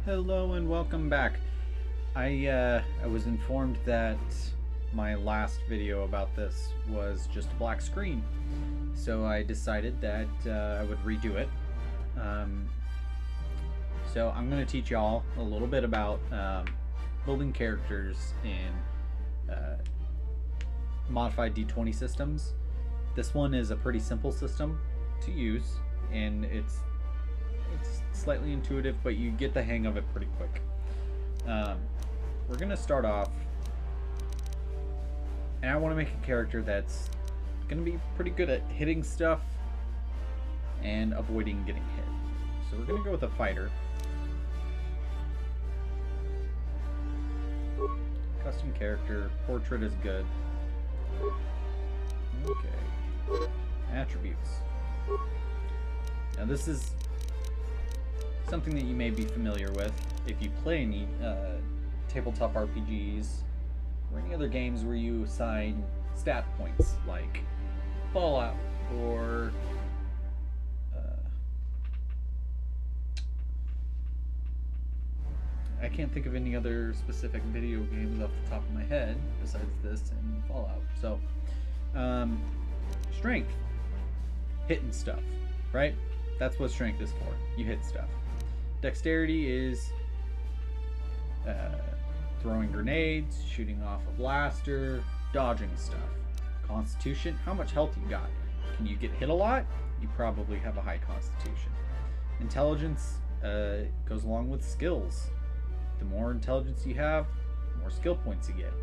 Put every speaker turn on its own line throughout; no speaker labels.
Hello and welcome back. I was informed that my last video about this was just a black screen, so I decided that I would redo it. Um, so I'm going to teach y'all a little bit about building characters in modified D20 systems. This one is a pretty simple system to use, and it's slightly intuitive, but you get the hang of it pretty quick. We're gonna start off, and I want to make a character that's gonna be pretty good at hitting stuff and avoiding getting hit. So we're gonna go with a fighter. Custom character, portrait is good. Okay. Attributes. Now this is something that you may be familiar with if you play any tabletop RPGs or any other games where you assign stat points like Fallout or I can't think of any other specific video games off the top of my head besides this and Fallout. So strength, hitting stuff, right? That's what strength is for. You hit stuff. Dexterity is throwing grenades, shooting off a blaster, dodging stuff. Constitution, how much health you got? Can you get hit a lot? You probably have a high constitution. Intelligence goes along with skills. The more intelligence you have, the more skill points you get,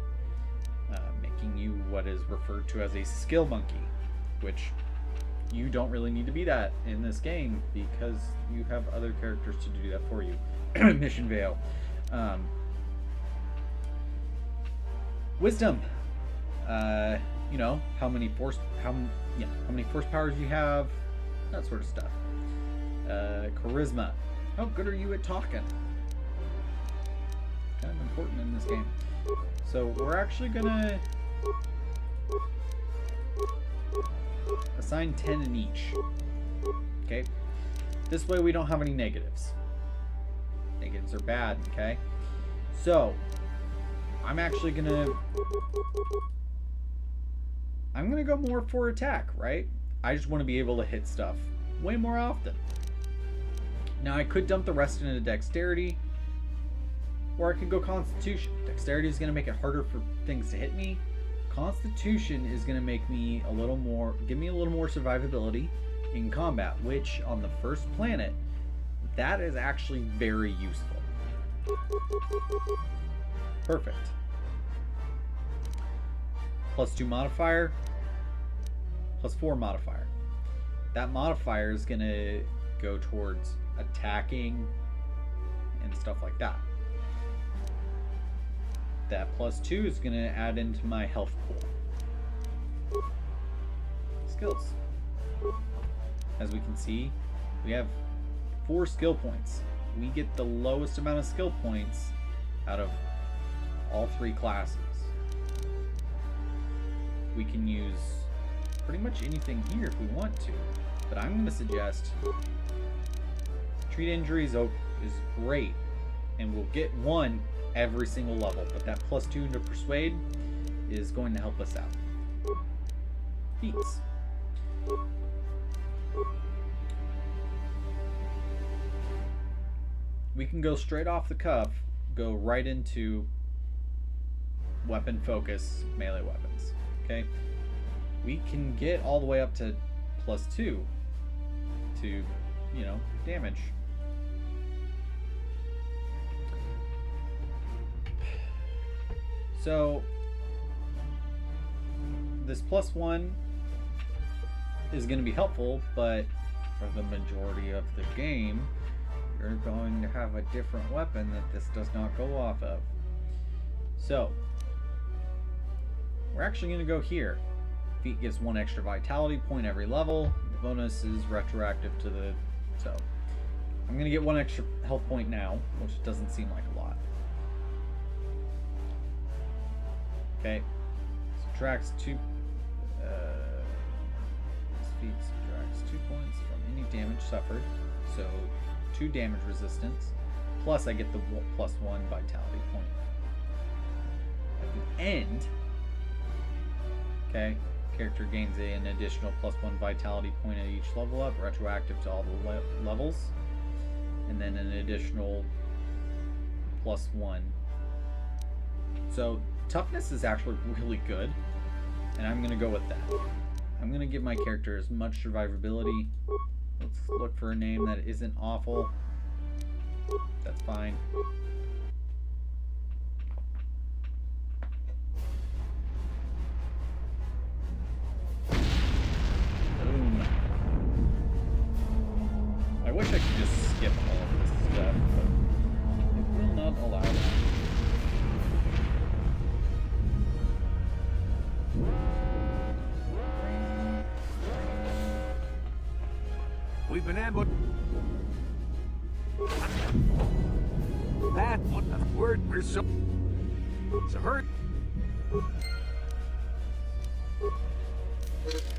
making you what is referred to as a skill monkey, which you don't really need to be that in this game because you have other characters to do that for you. Mission Veil. Wisdom. You know, how many force powers you have, that sort of stuff. Charisma. How good are you at talking? Kind of important in this game. So we're actually gonna assign 10 in each. Okay? This way we don't have any negatives. Negatives are bad, okay? So, I'm gonna go more for attack, right? I just want to be able to hit stuff way more often. Now I could dump the rest into dexterity, or I could go constitution. Dexterity is gonna make it harder for things to hit me. Constitution is going to make me give me a little more survivability in combat, which on the first planet, that is actually very useful. Perfect. +2 modifier, +4 modifier. That modifier is going to go towards attacking and stuff like that. That +2 is going to add into my health pool. Skills. As we can see, we have 4 skill points. We get the lowest amount of skill points out of all 3 classes. We can use pretty much anything here if we want to, but I'm going to suggest treat injuries is great, and we'll get 1 every single level, but that +2 to persuade is going to help us out. Feats. We can go straight off the cuff, go right into weapon focus, melee weapons. Okay? We can get all the way up to +2 to, you know, damage. So this +1 is going to be helpful, but for the majority of the game, you're going to have a different weapon that this does not go off of. So we're actually going to go here. Feat gets 1 extra vitality point every level. The bonus is retroactive to the... So I'm going to get 1 extra health point now, which doesn't seem like a lot. Okay, subtracts 2. This feat subtracts 2 points from any damage suffered, so 2 damage resistance. plus I get the +1 vitality point. At the end, okay, character gains an additional +1 vitality point at each level up, retroactive to all the levels, and then an additional +1. So toughness is actually really good, and I'm gonna go with that. I'm gonna give my character as much survivability. Let's look for a name that isn't awful. That's fine. Boom. I wish I could just skip all of this stuff, but it will not allow that.
We've been ambushed. That what the word we're so hurt.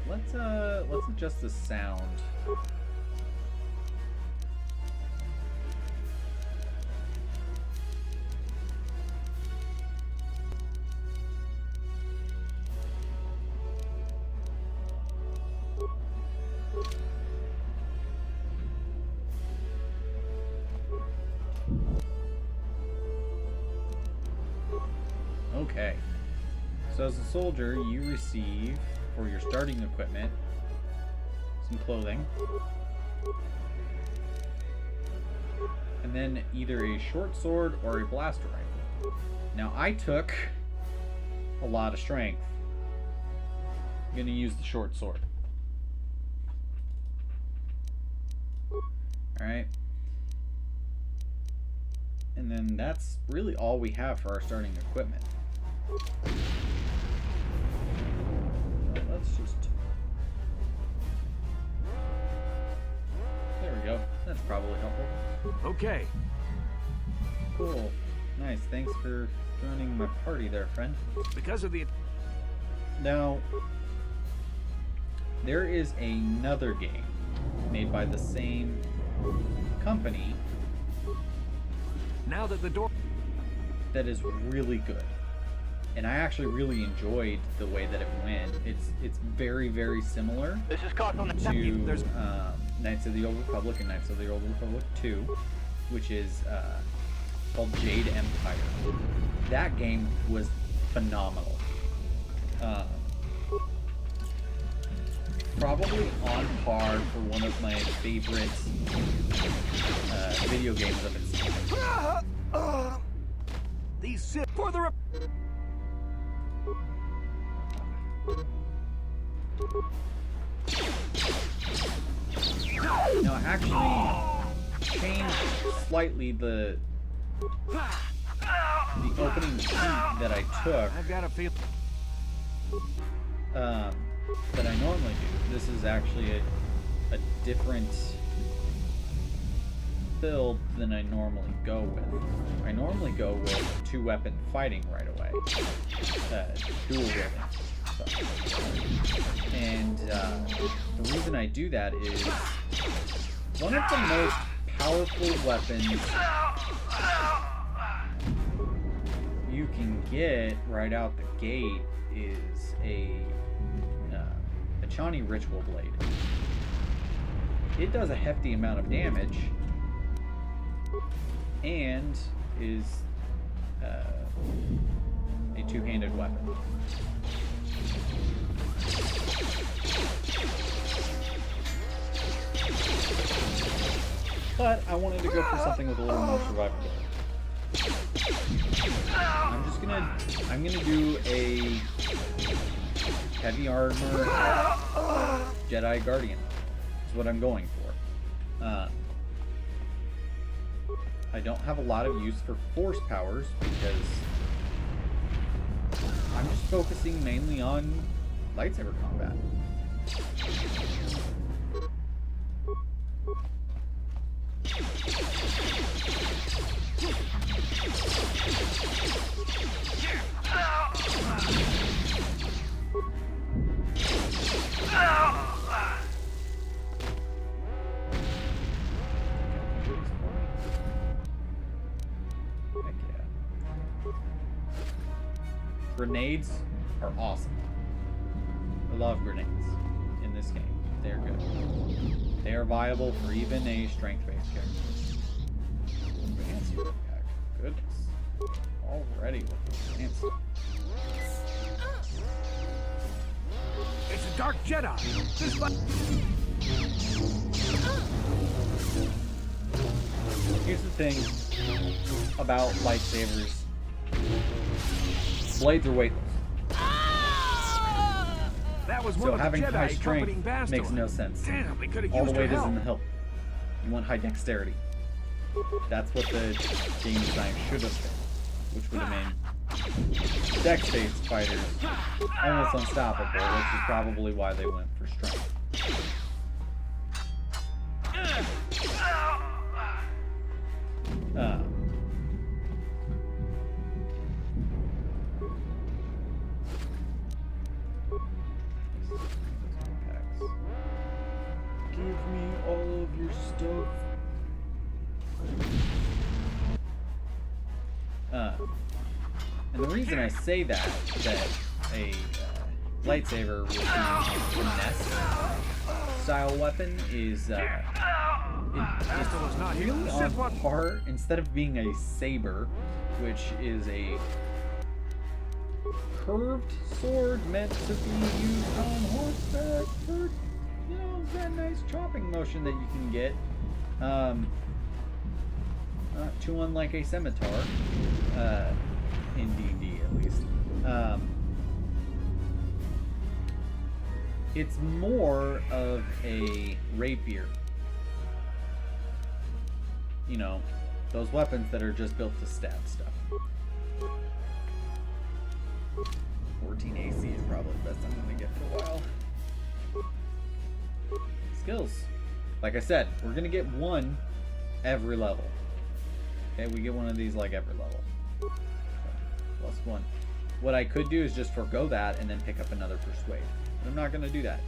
Let's adjust the sound. Okay, so as a soldier, you receive, for your starting equipment, some clothing, and then either a short sword or a blaster rifle. Now, I took a lot of strength. I'm going to use the short sword. Alright. And then that's really all we have for our starting equipment. Let's just... There we go. That's probably helpful.
Okay.
Cool. Nice. Thanks for joining my party there, friend.
Because of the...
Now, there is another game made by the same company
Now that the door...
that is really good. And I actually really enjoyed the way that it went. It's very, very similar
This is Kotor
to Knights of the Old Republic and Knights of the Old Republic 2, which is called Jade Empire. That game was phenomenal. Probably on par for one of my favorite video games of its time.
These sit for the...
Now, I actually changed slightly the opening feat that I took
I've got a feel...
that I normally do. This is actually a different build than I normally go with. I normally go with two-weapon fighting right away. Dual wielding. And the reason I do that is one of the most powerful weapons you can get right out the gate is a Chani Ritual Blade. It does a hefty amount of damage and is a two-handed weapon. But I wanted to go for something with a little more survivability. I'm gonna do a heavy armor Jedi Guardian. Is what I'm going for. I don't have a lot of use for force powers because I'm just focusing mainly on lightsaber combat. Grenades are awesome. I love grenades in this game. They're good. They are viable for even a strength-based character. Fancy back. Goodness. Already looking fancy.
It's a dark Jedi. This
Here's the thing about lightsabers. Blades are weightless.
That was one
So
of the
having
Jedi
high
accompanying
strength makes
Bastor.
no sense.
Damn, we could have
All
used
the
your
weight is
help.
in the hilt. You want high dexterity. That's what the game design should have been, which would have made dex-based fighters almost unstoppable, which is probably why they went for strength. Give me all of your stuff. And the reason I say that a lightsaber would be a finesse style weapon is
Bastor was not here.
really
This
on
is what
par, instead of being a saber, which is a curved sword meant to be used on horseback for, you know, that nice chopping motion that you can get. Not too unlike a scimitar, in D&D at least. It's more of a rapier. You know, those weapons that are just built to stab stuff. 14 AC is probably the best I'm going to get for a while. Skills. Like I said, we're going to get one every level. Okay, we get one of these like every level. So, plus one. What I could do is just forego that and then pick up another Persuade. But I'm not going to do that.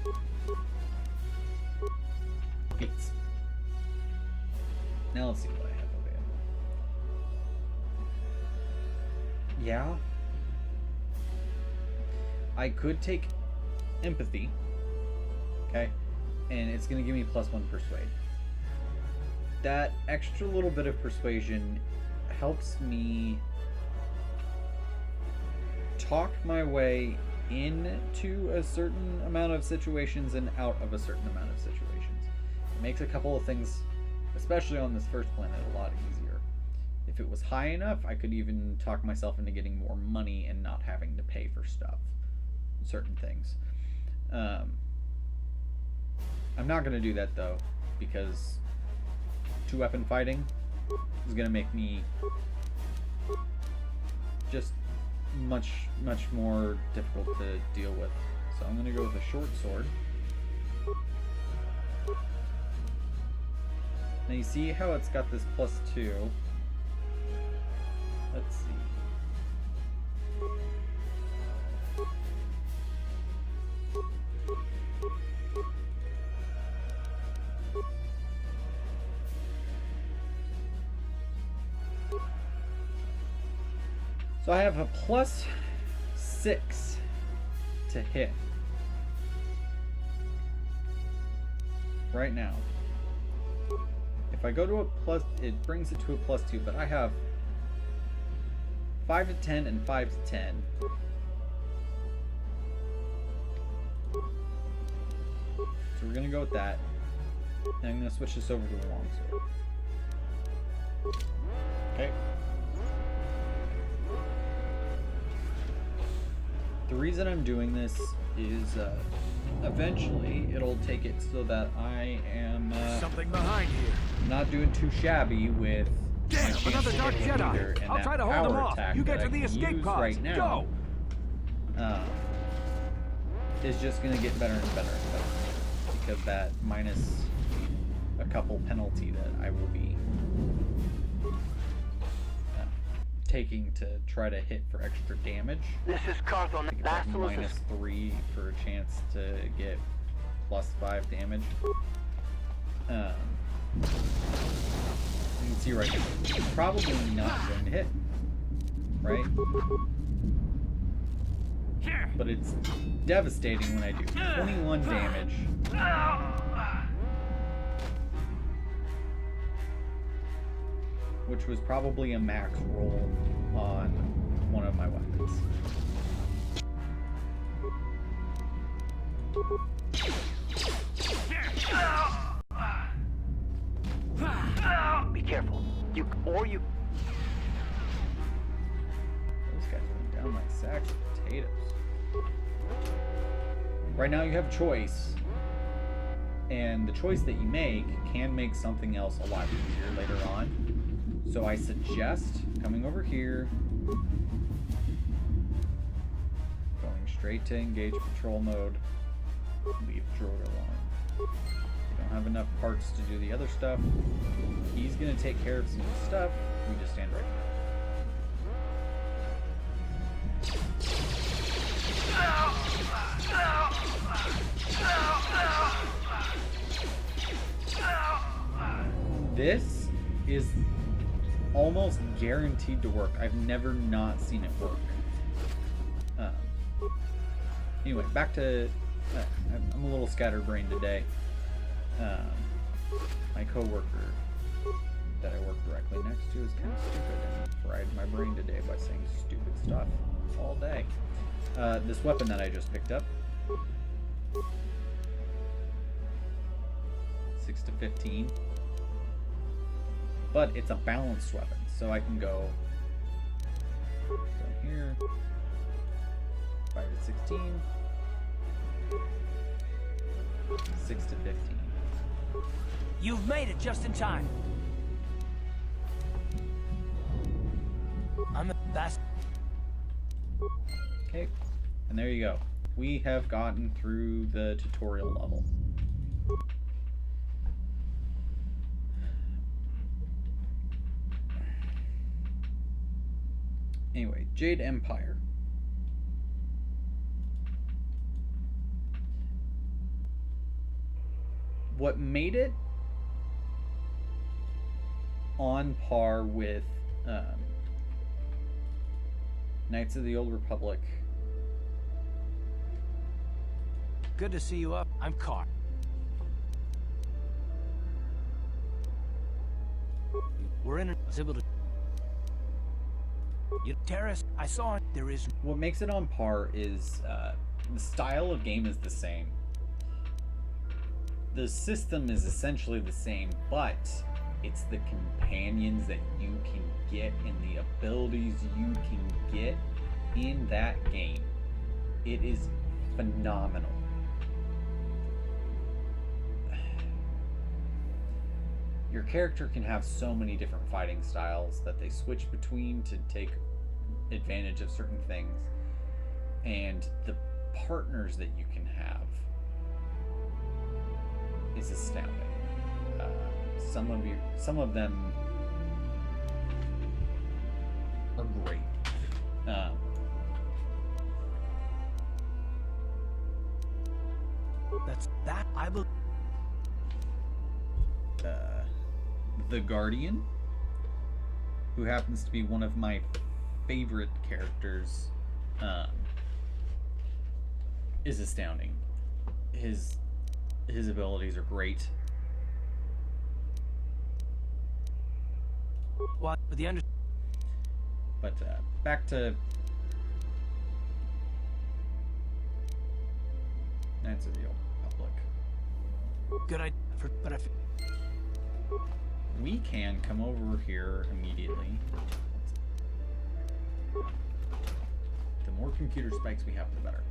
Beats. Now let's see what I have available. Yeah. I could take Empathy. Okay. And it's going to give me +1 Persuade. That extra little bit of persuasion helps me talk my way into a certain amount of situations and out of a certain amount of situations. It makes a couple of things, especially on this first planet, a lot easier. If it was high enough, I could even talk myself into getting more money and not having to pay for stuff. Certain things. I'm not going to do that though, because two-weapon fighting is going to make me just much more difficult to deal with. So I'm going to go with a short sword. Now you see how it's got this +2. Let's see. So I have a +6 to hit right now. If I go to a plus, it brings it to a +2, but I have 5 to 10 and 5 to 10. So we're gonna go with that. And I'm gonna switch this over to the longsword. Okay. The reason I'm doing this is eventually it'll take it so that I am
something behind here.
not doing too shabby with
Damn,
my chance
another
to
dark
hit him either,
Jedi.
and
I'll
that
try to hold him
power
off.
attack
You get
that
to
I
the
can
escape
use
pods.
right now
Go.
Is just going to get better and better and better, because that minus a couple penalty that I will be taking to try to hit for extra damage.
This is Kotor
I think it's like -3 for a chance to get +5 damage. You can see right now, probably not going to hit, right? but it's devastating when I do. 21 damage. Which was probably a max roll on one of my weapons.
Be careful. You.
Those guys went down like sacks of potatoes. Right now you have a choice, and the choice that you make can make something else a lot easier later on. So I suggest coming over here, going straight to engage patrol mode, leave droid alone. You don't have enough parts to do the other stuff. He's gonna take care of some stuff. We just stand right here. This is almost guaranteed to work. I've never not seen it work. Anyway, back to... I'm a little scatterbrained today. My coworker that I work directly next to is kind of stupid and fried my brain today by saying stupid stuff all day. This weapon that I just picked up, 6 to 15, but it's a balanced weapon, so I can go here, 5 to 16, 6 to 15.
You've made it just in time. I'm the best.
Okay, and there you go. We have gotten through the tutorial level. Anyway, Jade Empire. What made it on par with Knights of the Old Republic.
Good to see you up. I'm caught. We're in. I was able to. You terrorist. I saw it. There is.
What makes it on par is the style of game is the same. The system is essentially the same, but it's the companions that you can get and the abilities you can get in that game. It is phenomenal. Your character can have so many different fighting styles that they switch between to take advantage of certain things, and the partners that you can have is astounding. Some of them are great.
That's that. I believe.
The Guardian, who happens to be one of my favorite characters, is astounding. His abilities are great.
What? But the under.
But back to Knights of the Old Republic.
Good idea. But I.
We can come over here immediately. The more computer spikes we have, the better.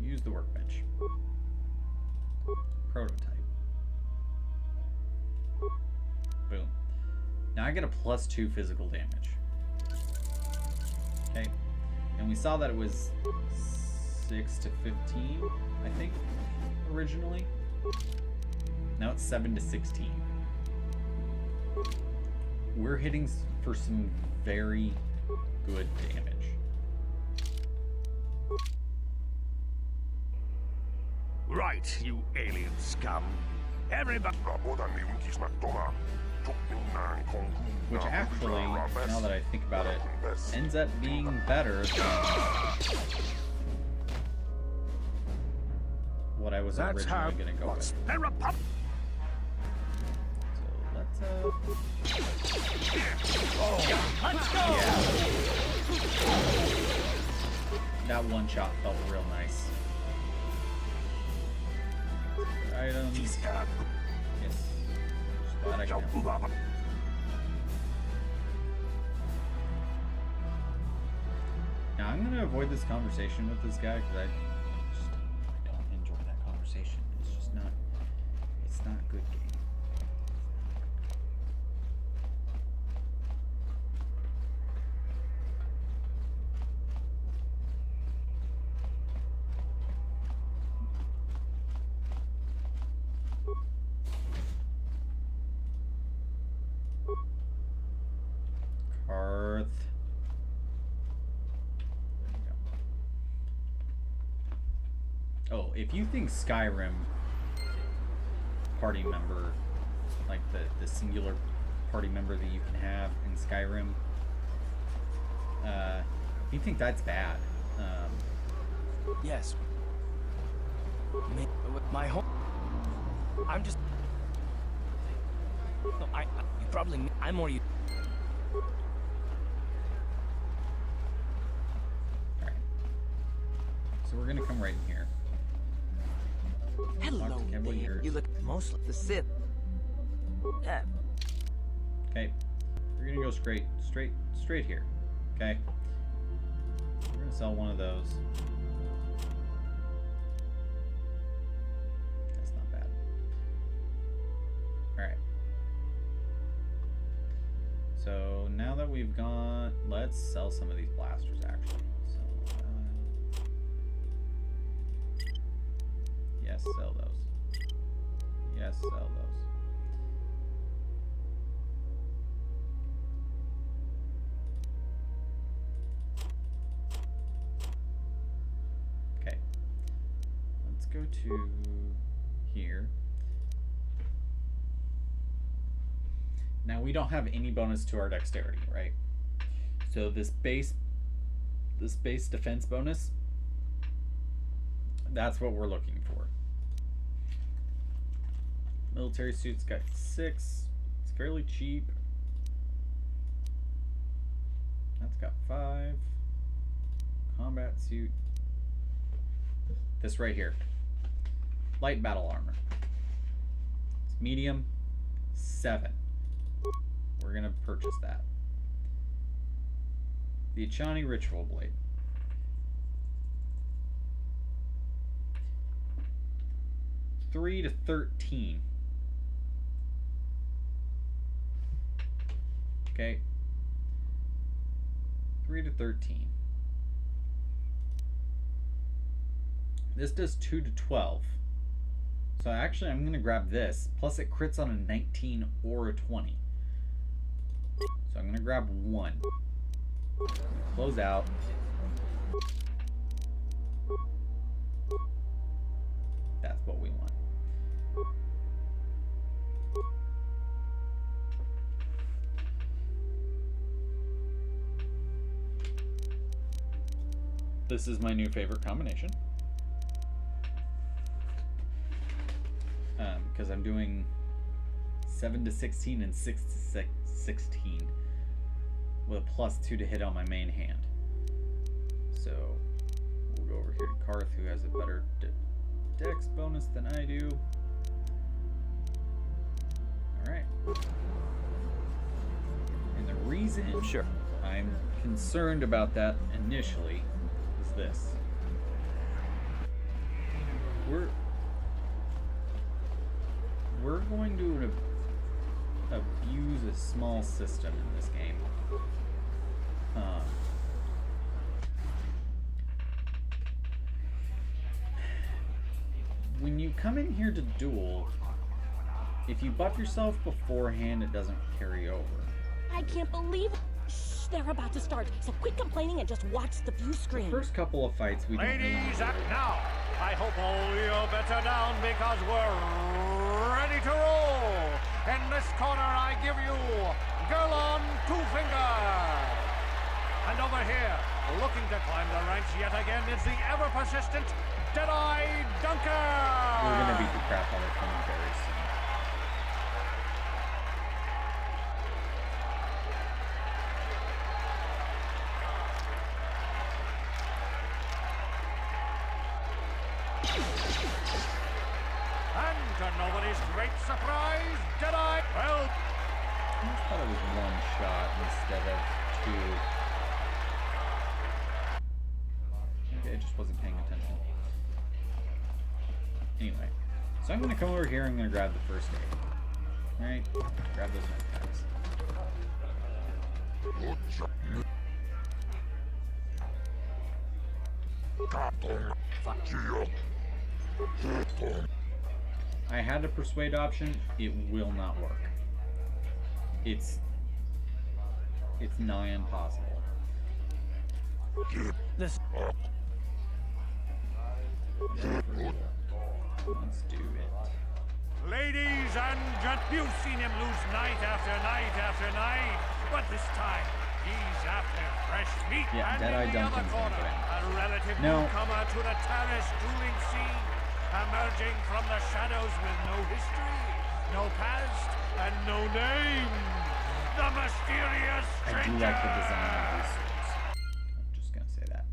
Use the workbench. Prototype. Boom. Now I get a +2 physical damage. Okay. And we saw that it was 6 to 15, I think, originally. Now it's 7 to 16. We're hitting for some very good damage.
Right, you alien scum. Everybody.
Which actually, now that I think about it, ends up being better than what I was originally going to go with. So let's
Let's go!
yeah. That one shot felt real nice. Items. Yes. Just glad I can. Now I'm gonna avoid this conversation with this guy because I don't enjoy that conversation. It's just not. It's not good game. Karth. Oh, if you think Skyrim party member, like the singular party member that you can have in Skyrim, if you think that's bad,
Yes. My home. I'm just. No, you probably. I'm more you.
alright. So we're gonna come right in here.
Hello,
Talk to Kevin
there.
here.
You look mostly the Sith.
Okay, we're gonna go straight here. Okay, we're gonna sell one of those. That's not bad. All right. So now that we've gone, let's sell some of these blasters actually. So yes, sell those. Yes, sell those. Okay. Let's go to here. Now we don't have any bonus to our dexterity, right? So this base defense bonus, that's what we're looking for. Military suit's got 6. It's fairly cheap. That's got 5. Combat suit. This right here. Light battle armor. It's medium. 7. We're gonna purchase that. The Achani Ritual Blade. $3 to $13. Okay. 3 to 13. This does 2 to 12. So actually I'm gonna grab this. Plus it crits on a 19 or a 20. So I'm gonna grab 1. Close out. That's what we want. This is my new favorite combination. Because I'm doing 7 to 16 and 6 to 16 with a +2 to hit on my main hand. So we'll go over here to Karth, who has a better dex bonus than I do. Alright. And the reason I'm concerned about that initially is this. We're going to abuse a small system in this game. When you come in here to duel, if you buff yourself beforehand, it doesn't carry over.
I can't believe it. Shh, they're about to start, so quit complaining and just watch the view screen.
The first couple of fights we don't really
Ladies, act now. I hope all your bets are down because we're ready to roll. In this corner, I give you Girl on Two Fingers. And over here, looking to climb the ranks yet again, is the ever-persistent Deadeye Dunker.
We're gonna beat the crap out of him very soon.
And to nobody's great surprise, Deadeye, well,
I just thought it was one shot instead of two. Okay, I just wasn't paying attention. Anyway, so I'm gonna come over here and I'm gonna grab the first aid. Alright, grab those med packs. I had a persuade option, it will not work. It's nigh impossible.
Listen.
Let's do it.
ladies and gentlemen, you've seen him lose night after night after night, but this time he's after fresh meat.
Yeah,
and
Deadeye
in the other
Duncan's gonna
corner,
go down.
a relative
No.
newcomer to the terrace dueling scene, emerging from the shadows with no history, no past, and no name. The mysterious
I
stranger.
do like the design of these swords. I'm just gonna say that.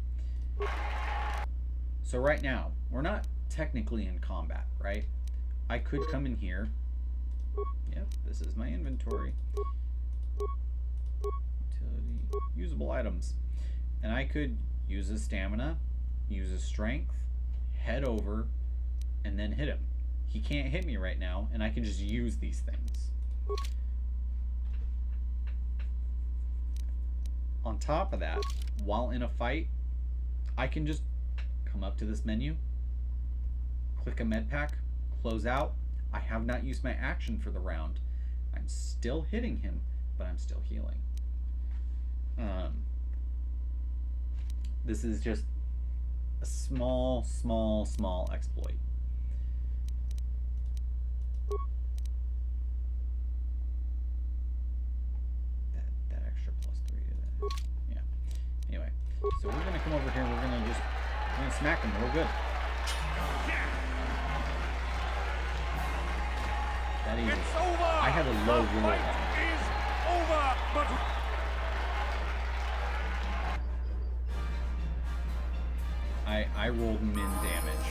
So right now, we're not technically in combat, right? I could come in here. Yep, this is my inventory. Utility, usable items. And I could use a stamina, use a strength, head over, and then hit him. He can't hit me right now, and I can just use these things. On top of that, while in a fight, I can just come up to this menu, click a med pack, close out. I have not used my action for the round. I'm still hitting him, but I'm still healing. This is just a small exploit. That extra +3 to that. Yeah. Anyway, so we're gonna come over here. We're gonna smack him real good. That easy.
It's over.
I had a low
The
roll.
fight is over, but
I rolled min damage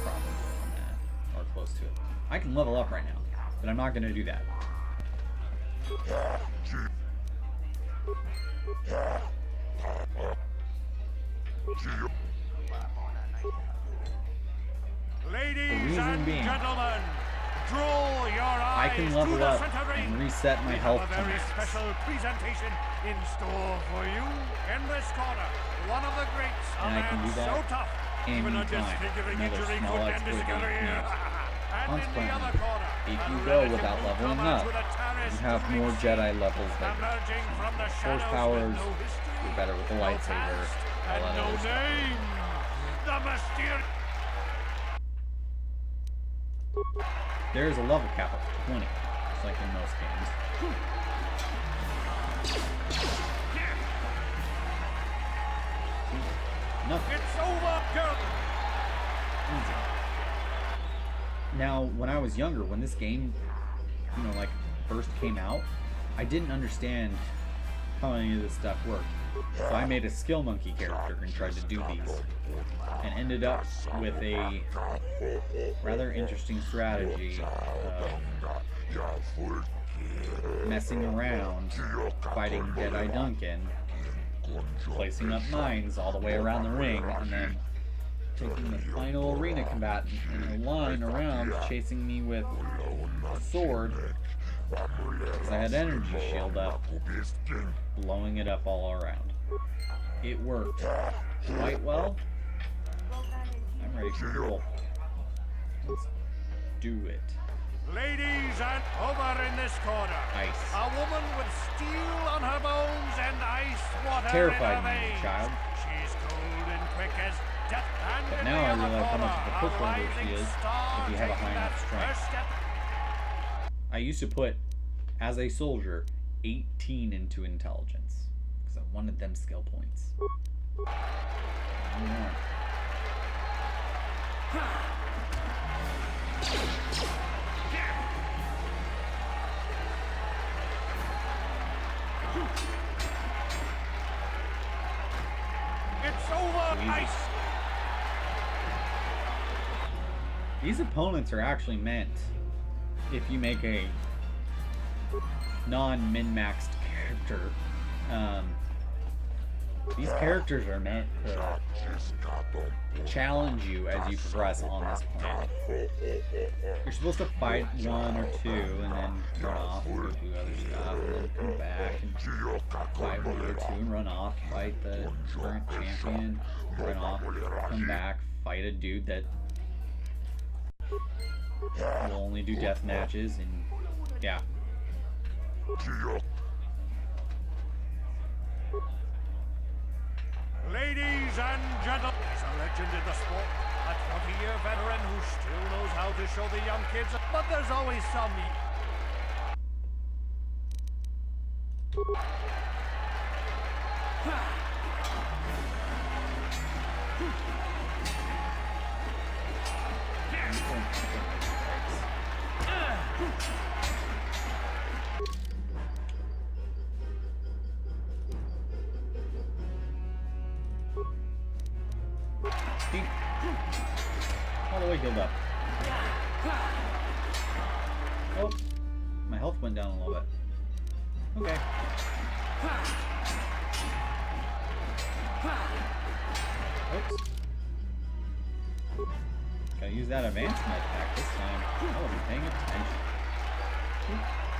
probably on that, or close to it. I can level up right now, but I'm not gonna do that.
ladies
reason
and
being,
gentlemen, draw your eyes
I can
to
level
the
up
center ring.
and reset my
We
health
have a
to
very
max.
special presentation in store for you. In this corner, one of the greats, a
And I can
man
do that
so tough, even a
anytime.
disfiguring
Another
injury
small
could end his
exploit
career.
needs.
And in the
Consequently,
other corner,
if
a
you go
relative
without leveling
newcomer
up,
to the terrace
you have
dueling
more
scene,
Jedi levels that
emerging from the
force
shadows
powers.
with no history,
You're better with the
no
lightsaber.
past,
All
and
that
no
other stuff.
name. The mysterious.
There is a level cap of 20, just like in most games. Nothing.
It's over, girl.
Easy. Now, when I was younger, when this game, like first came out, I didn't understand how any of this stuff worked. So I made a skill monkey character and tried to do these, and ended up with a rather interesting strategy of messing around, fighting Jedi Duncan, placing up mines all the way around the ring, and then taking the final arena combatant in a line around, chasing me with a sword, because I had energy shield up, blowing it up all around. It worked quite well. I'm ready for duel. Let's do it.
Ladies and over in this corner,
Ice.
a woman with steel on her bones and ice water
Terrified
in her
me as a
veins.
child.
She's cold and quick as death. And
But
in
now
the
I
other
realize how much of a
corner,
pushover she
rising
is
star
if you have a high
taking
enough
that
strength.
first step.
I used to put as a soldier, 18 into intelligence. Because I wanted them skill points. One more.
It's over,
Jesus.
ice!
These opponents are actually meant, if you make a non-min-maxed character, these characters are meant to challenge you as you progress on this planet. You're supposed to fight one or two and then run off and go do other stuff and then come back and fight one or two and run off, fight the current champion, run off, come back, fight a dude that will only do death matches, and yeah.
Ladies and gentlemen, he's a legend in the sport. A 20-year veteran who still knows how to show the young kids, but there's always some...
All the way healed up. Oh, my health went down a little bit. Okay. Oops. Gotta use that advanced med pack this time. I wasn't paying attention.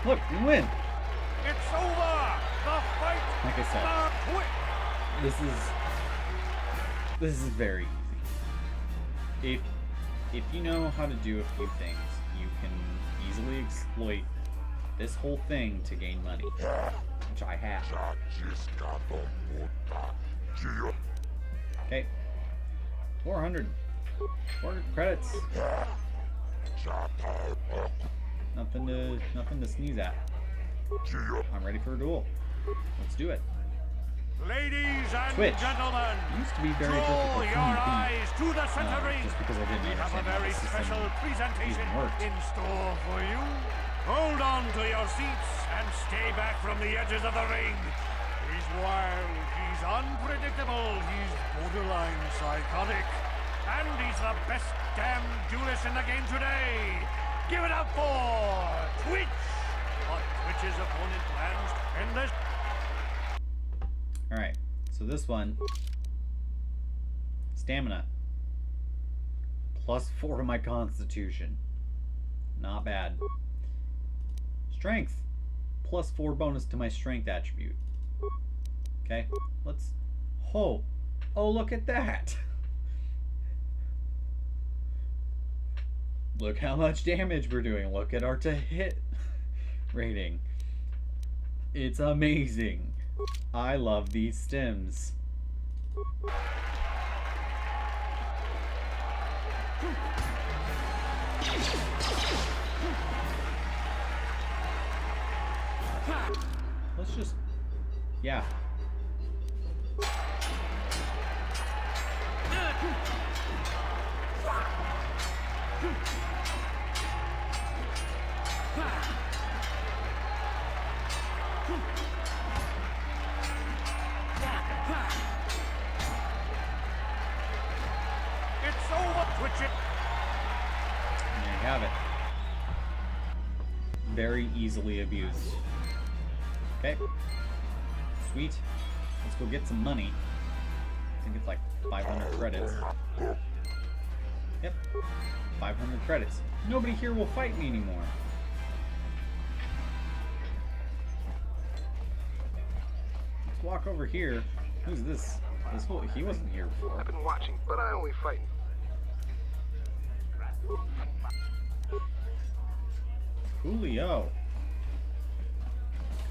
Look, we win!
It's over! The fight!
Like I said, this is very easy. If you know how to do a few things, you can easily exploit this whole thing to gain money, which I have. Okay, 400 credits. Nothing to sneeze at. I'm ready for a duel. Let's do it.
Ladies and
Twitch.
gentlemen,
Used to be very
draw
difficult for
your
me to beat.
eyes to the center ring.
Just because I didn't
We have a
understand how
very
the system
special presentation
even worked.
in store for you. Hold on to your seats and stay back from the edges of the ring. He's wild, he's unpredictable, he's borderline psychotic. And he's the best damn duelist in the game today. Give it up for Twitch. What Twitch's opponent plans in this...
Alright, so this one, stamina, +4 to my constitution, not bad. Strength, +4 bonus to my strength attribute. Okay, let's, oh look at that. Look how much damage we're doing. Look at our to hit rating. It's amazing. I love these stems. Let's just, yeah.
It's over, Twitch it.
And there you have it. Very easily abused. Okay. Sweet. Let's go get some money. I think it's like 500 credits. Yep. 500 credits. Nobody here will fight me anymore. Let's walk over here. Who's this? This whole, he wasn't here before.
I've been watching, but I only fight.
Coolio.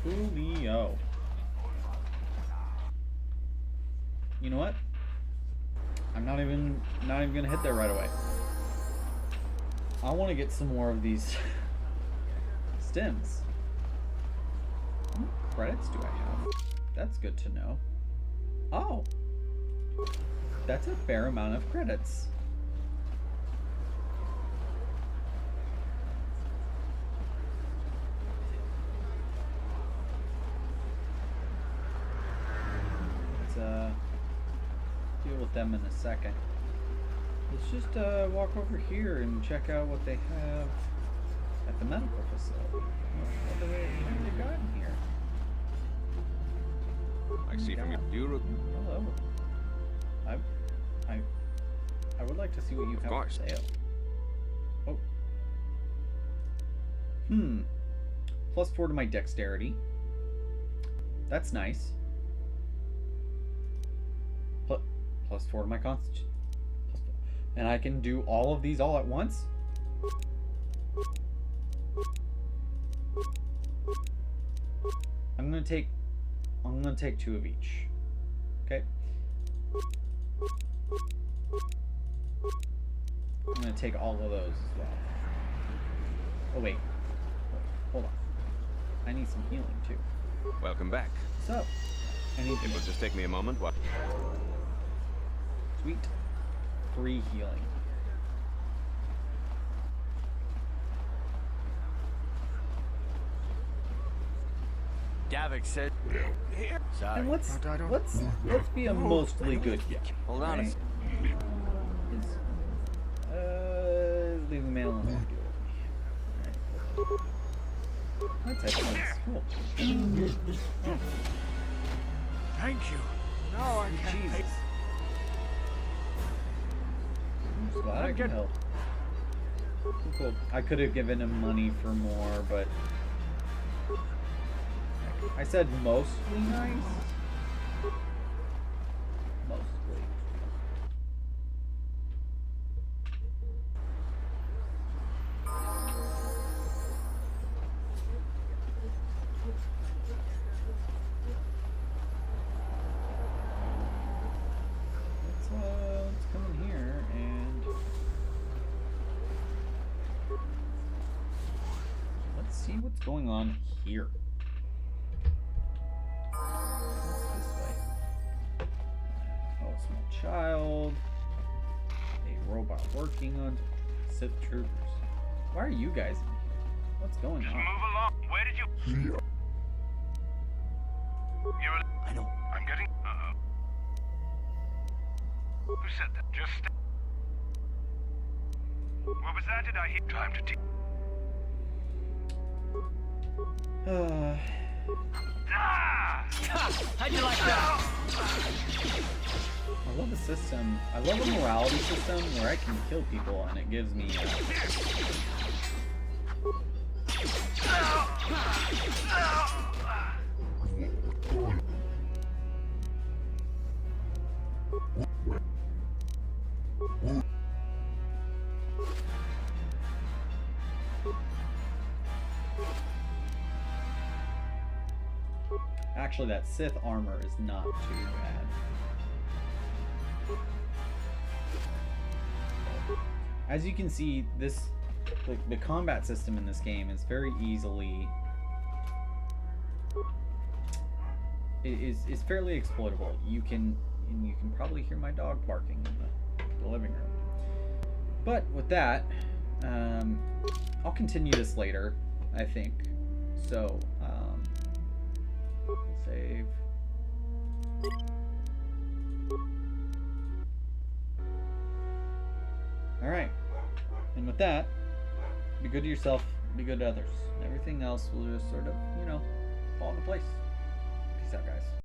Coolio. You know what? I'm not even gonna hit there right away. I want to get some more of these stems. credits do I have? That's good to know. Oh, that's a fair amount of credits. Let's deal with them in a second. Let's just walk over here and check out what they have at the medical facility. What do they got in here?
I see from your Europe.
Hello. I would like to see what you have for sale. Oh. +4 to my dexterity. That's nice. +4 to my constitution. And I can do all of these all at once? I'm gonna take 2 of each. Okay. I'm gonna take all of those as well. Oh wait. Hold on. I need some healing too.
Welcome back.
What's up? I need
It will just take me a moment. What?
Sweet. 3 healing.
Davik said. Sorry.
And let's be a mostly good guy.
Hold on.
Right? Leave the man alone. That's excellent. Cool.
Thank you. No, I can't.
Jesus. I'm just glad I can help. Cool. I could have given him money for more, but I said mostly nice. Mostly. Let's come in here and let's see what's going on here. What's this way? Oh, a small child. A robot working on Sith troopers. Why are you guys in here? What's going on?
Move along. Where did you?
I know.
I'm getting. Who said that? Just. What was that? Did I hear? Time to.
How'd you like that?
I love the system. I love a morality system where I can kill people and it gives me. Actually, that Sith armor is not too bad. As you can see, the combat system in this game is very easily is fairly exploitable. You can probably hear my dog barking in the living room. But with that, I'll continue this later, I think. So we'll save. All right. And with that, be good to yourself, be good to others. Everything else will just sort of, fall into place. Peace out, guys.